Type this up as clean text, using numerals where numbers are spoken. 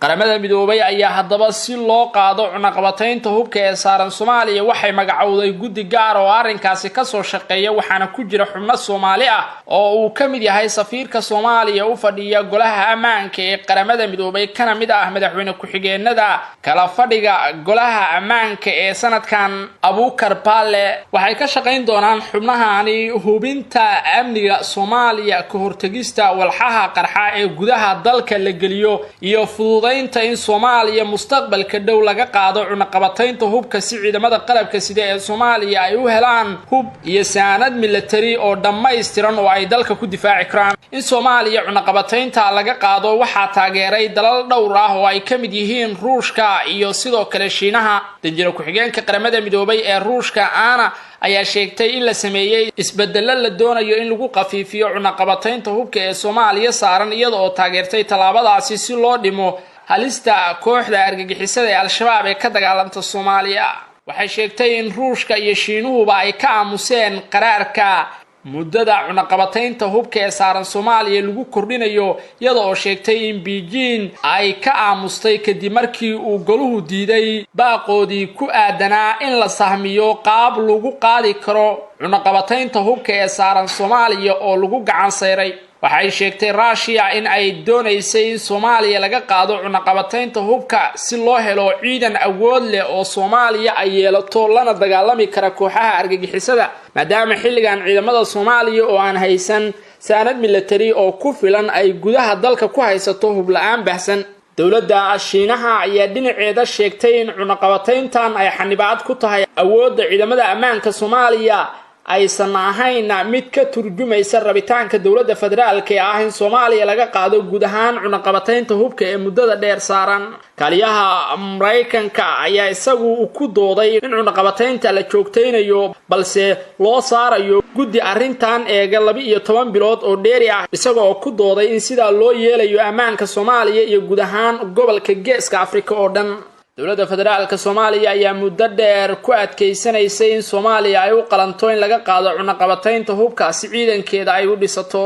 qaramada midoobay ayaa haddaba si loo qaado cunaqabataynta hubka ee saaran Soomaaliya waxay magacowday guddi gaar oo arrinkaasi ka soo shaqeeya waxaana ku jira xubno Soomaali ah oo uu ka mid yahay safiirka Soomaaliya u fadhiya golaha ammaanka ee qaramada midoobay kana mid ah madaxweyne ku-xigeenada kala fadhiga golaha ammaanka ee sanadkan Abuukar Baale waxay ka shaqeyn doonaan xubnahani hubinta amniga Soomaaliya ka hortagista walxaha qarxa ee gudaha dalka la geliyo iyo fududaynta in Soomaaliya mustaqbalka dhow laga qaado cunaqabataynta hubka si ciidamada qalabka sida ee Soomaaliya ay u helaan hub iyo saanad military oo dhammaystiran oo ay dalka ku difaaci karaan in Soomaaliya cunaqabataynta laga qaado waxa taageeray dalal dhowr ah oo ay ka mid yihiin Ruushka iyo sidoo kale Shiinaha danjiro ku-xigeenka qaramada midoobay ee Ruushka ayaa sheegtay in la sameeyay isbeddello la doonayo in lagu qafiifiyo cunaqabataynta hubka ee Soomaaliya saaran iyada oo taageertay talaabadaasi si loo dhimo halista kooxda argagixisada ee Al-Shabaab ee ka dagaalanta Soomaaliya waxay sheegtay in Ruushka iyo Shiinuhuba ay ka aamuseen qaraarka muddada cunaqabataynta hubka ee saaran Soomaaliya lagu kordhinayo iyada oo sheegtay in Beijing ay ka aamustay kadib markii uu goluhu diiday baaqoodii ku aadanaa in la sahmiyo qaab lagu qaadi karo cunaqabataynta hubka ee saaran Soomaaliya oo lagu gacan sayray waxay sheegtay Russia in ay doonaysay in Soomaaliya laga qaado cunaqabataynta hubka si loo helo ciidan awood leh oo Soomaaliya ay yeelato lana dagaalami kara kooxaha argagixisada maadaama xilligan ciidamada Soomaaliya oo aan haysan saanad military oo ku filan ay gudaha dalka ku haysato hub la'aan bahsan dawladda Shiinaha ayaa dhinaceeda sheegtay in cunaqabatayntan ay xanibaad ku tahay awoodda ciidamada ammaanka Soomaaliya aysan ahayn mid ka turjumaysa rabitaanka dawladda federaalka ee ah in Soomaaliya laga qaado guud ahaan cunaqabataynta hubka ee muddada dheer saaran kaliyaha Mareykanka ayaa isagu ku dooday in cunaqabataynta la joogteynayo balse loo saarayo guddi arrintan eega 12 bilood oo dheeri ah isagoo ku dooday in sida loo yeelayo ammaanka Soomaaliya iyo guud ahaan gobolka Geeska Afrika oo dhan dawladda federaalka Soomaaliya ayaa muddo dheer ku adkeysanaysay in Soomaaliya ay u qalanto in laga qaado cunaqabataynta hubka si ciidankeeda ay u dhisato